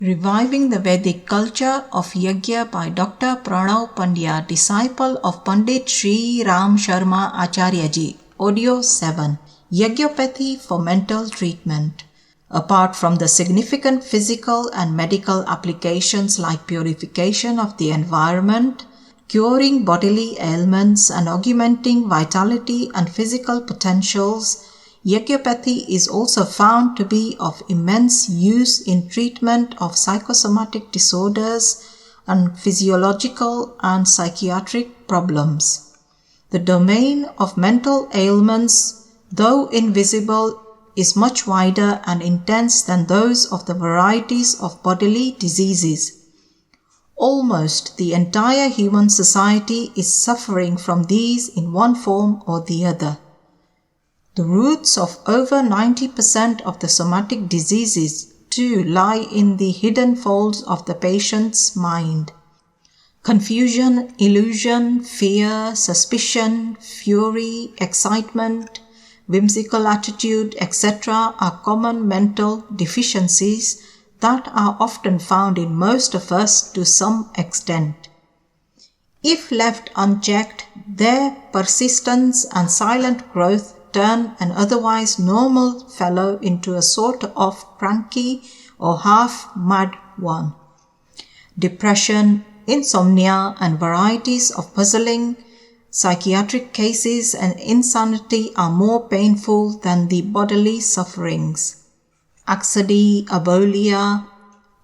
Reviving the Vedic Culture of Yajna by Dr. Pranav Pandya, disciple of Pandit Sri Ram Sharma Acharyaji. Audio 7. Yajnopathy for mental treatment. Apart from the significant physical and medical applications like purification of the environment, curing bodily ailments and augmenting vitality and physical potentials, Yajnopathy is also found to be of immense use in treatment of psychosomatic disorders and physiological and psychiatric problems. The domain of mental ailments, though invisible, is much wider and intense than those of the varieties of bodily diseases. Almost the entire human society is suffering from these in one form or the other. The roots of over 90% of the somatic diseases too lie in the hidden folds of the patient's mind. Confusion, illusion, fear, suspicion, fury, excitement, whimsical attitude, etc. are common mental deficiencies that are often found in most of us to some extent. If left unchecked, their persistence and silent growth turn an otherwise normal fellow into a sort of cranky or half-mad one. Depression, insomnia, and varieties of puzzling psychiatric cases and insanity are more painful than the bodily sufferings. Anxiety, abulia,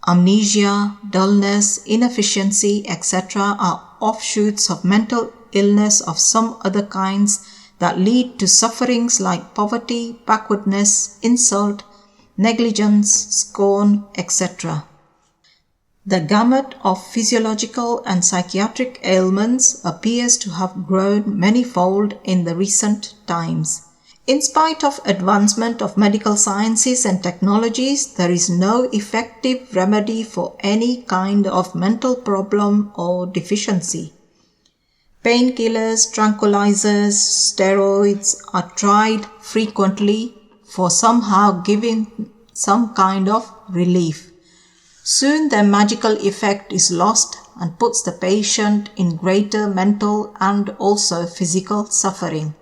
amnesia, dullness, inefficiency, etc. are offshoots of mental illness of some other kinds that lead to sufferings like poverty, backwardness, insult, negligence, scorn, etc. The gamut of physiological and psychiatric ailments appears to have grown manifold in the recent times. In spite of advancement of medical sciences and technologies, there is no effective remedy for any kind of mental problem or deficiency. Painkillers, tranquilizers, steroids are tried frequently for somehow giving some kind of relief. Soon their magical effect is lost and puts the patient in greater mental and also physical suffering.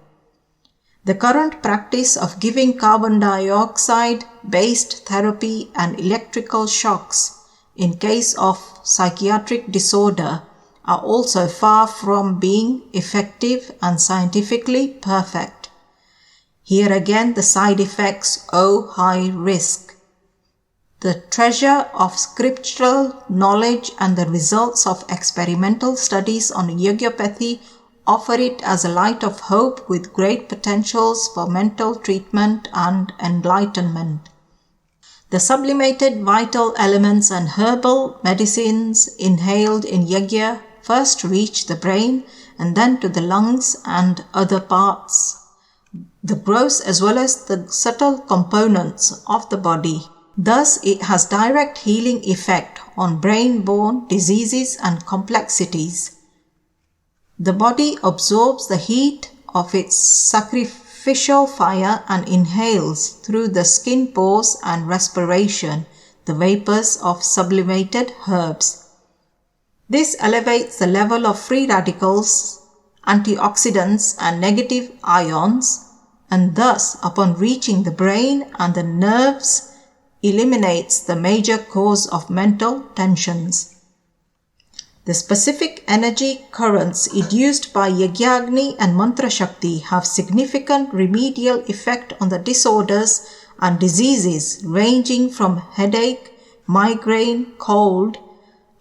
The current practice of giving carbon dioxide-based therapy and electrical shocks in case of psychiatric disorder are also far from being effective and scientifically perfect. Here again the side effects owe high risk. The treasure of scriptural knowledge and the results of experimental studies on Yajnopathy offer it as a light of hope with great potentials for mental treatment and enlightenment. The sublimated vital elements and herbal medicines inhaled in Yajna first reach the brain and then to the lungs and other parts, the gross as well as the subtle components of the body. Thus, it has direct healing effect on brain-borne diseases and complexities. The body absorbs the heat of its sacrificial fire and inhales through the skin pores and respiration the vapors of sublimated herbs. This elevates the level of free radicals, antioxidants and negative ions, and thus upon reaching the brain and the nerves eliminates the major cause of mental tensions. The specific energy currents induced by Yajna and Mantra Shakti have significant remedial effect on the disorders and diseases ranging from headache, migraine, cold,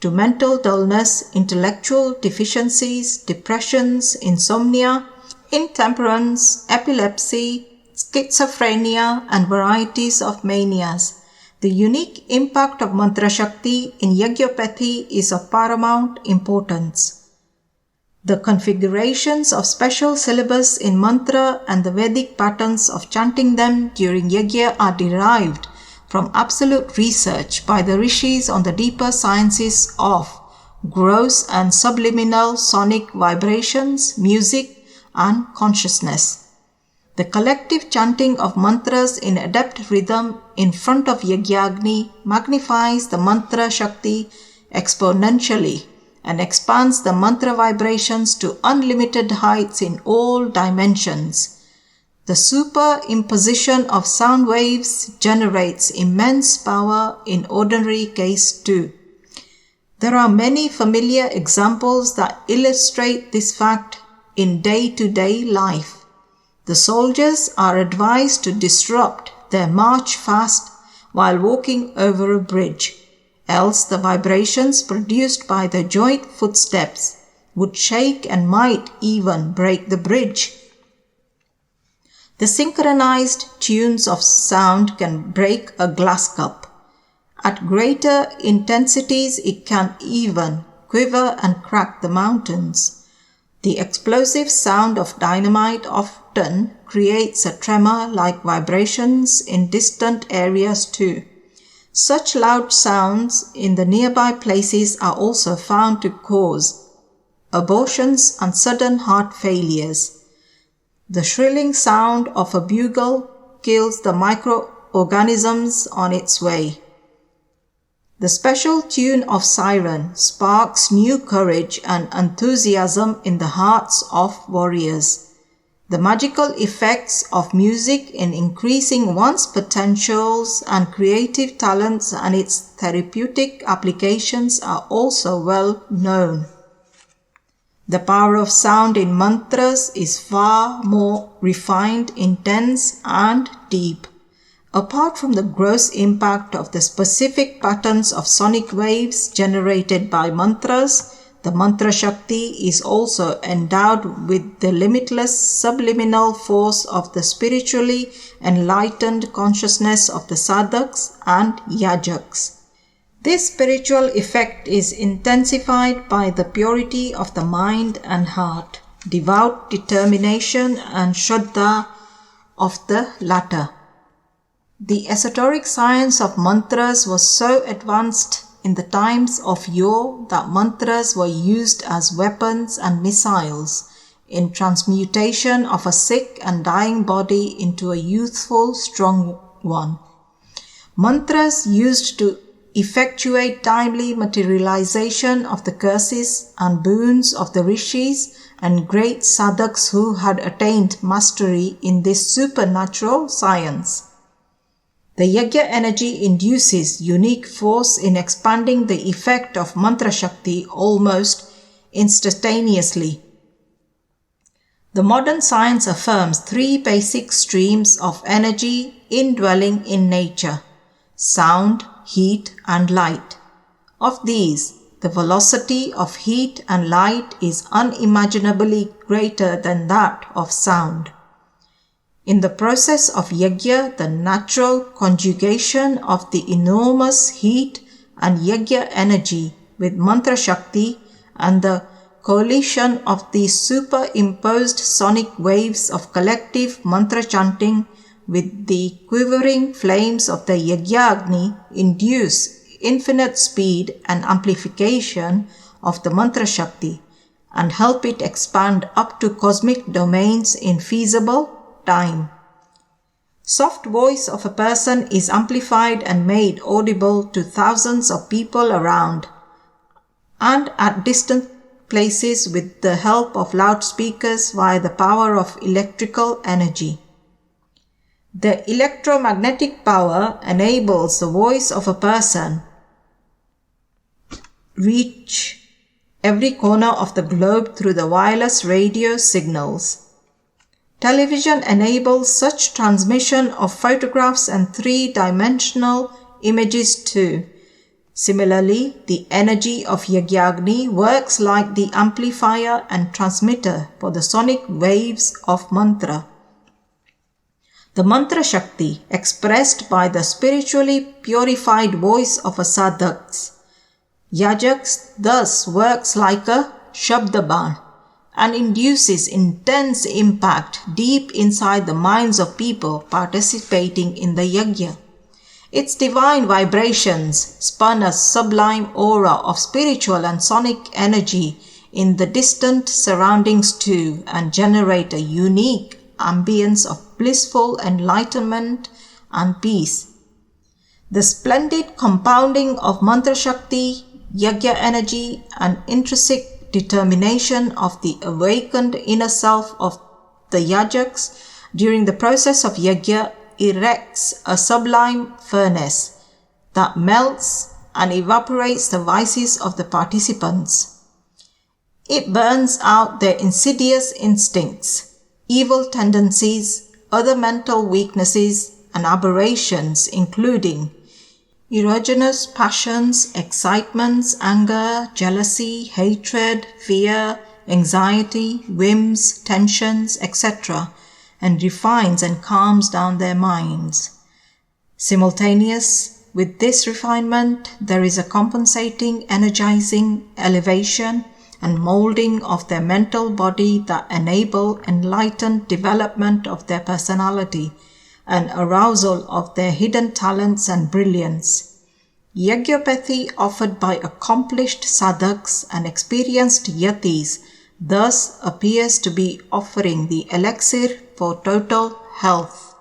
to mental dullness, intellectual deficiencies, depressions, insomnia, intemperance, epilepsy, schizophrenia, and varieties of manias. The unique impact of Mantra Shakti in Yajnopathy is of paramount importance. The configurations of special syllabus in mantra and the Vedic patterns of chanting them during Yajna are derived from absolute research by the rishis on the deeper sciences of gross and subliminal sonic vibrations, music, and consciousness. The collective chanting of mantras in adept rhythm in front of Yagyagni magnifies the mantra Shakti exponentially and expands the mantra vibrations to unlimited heights in all dimensions. The superimposition of sound waves generates immense power in ordinary case too. There are many familiar examples that illustrate this fact in day-to-day life. The soldiers are advised to disrupt their march fast while walking over a bridge, else the vibrations produced by the joint footsteps would shake and might even break the bridge. The synchronized tunes of sound can break a glass cup. At greater intensities, it can even quiver and crack the mountains. The explosive sound of dynamite often creates a tremor-like vibrations in distant areas too. Such loud sounds in the nearby places are also found to cause abortions and sudden heart failures. The shrilling sound of a bugle kills the microorganisms on its way. The special tune of siren sparks new courage and enthusiasm in the hearts of warriors. The magical effects of music in increasing one's potentials and creative talents and its therapeutic applications are also well known. The power of sound in mantras is far more refined, intense, and deep. Apart from the gross impact of the specific patterns of sonic waves generated by mantras, the mantra Shakti is also endowed with the limitless subliminal force of the spiritually enlightened consciousness of the sadhaks and yajaks. This spiritual effect is intensified by the purity of the mind and heart, devout determination and shraddha of the latter. The esoteric science of mantras was so advanced in the times of yore that mantras were used as weapons and missiles in transmutation of a sick and dying body into a youthful, strong one. Mantras used to effectuate timely materialization of the curses and boons of the rishis and great sadhaks who had attained mastery in this supernatural science. The yajna energy induces unique force in expanding the effect of mantra Shakti almost instantaneously. The modern science affirms three basic streams of energy indwelling in nature: sound, heat, and light. Of these, the velocity of heat and light is unimaginably greater than that of sound. In the process of yajna, the natural conjugation of the enormous heat and yajna energy with mantra Shakti and the coalition of the superimposed sonic waves of collective mantra chanting with the quivering flames of the Yagyagni induce infinite speed and amplification of the mantra Shakti and help it expand up to cosmic domains in feasible time. Soft voice of a person is amplified and made audible to thousands of people around and at distant places with the help of loudspeakers via the power of electrical energy. The electromagnetic power enables the voice of a person reach every corner of the globe through the wireless radio signals. Television enables such transmission of photographs and three-dimensional images too. Similarly, the energy of Yagyagni works like the amplifier and transmitter for the sonic waves of mantra. The mantra Shakti, expressed by the spiritually purified voice of a sadhaks, yajaks, thus works like a shabdaban and induces intense impact deep inside the minds of people participating in the yajna. Its divine vibrations spun a sublime aura of spiritual and sonic energy in the distant surroundings too and generate a unique ambience of blissful enlightenment and peace. The splendid compounding of mantra shakti, yajna energy, and intrinsic determination of the awakened inner self of the yajaks during the process of yajna erects a sublime furnace that melts and evaporates the vices of the participants. It burns out their insidious instincts, evil tendencies, other mental weaknesses, and aberrations, including erogenous passions, excitements, anger, jealousy, hatred, fear, anxiety, whims, tensions, etc., and refines and calms down their minds. Simultaneous with this refinement, there is a compensating, energizing elevation and molding of their mental body that enable enlightened development of their personality and arousal of their hidden talents and brilliance. Yajnopathy offered by accomplished sadhaks and experienced yatis thus appears to be offering the elixir for total health.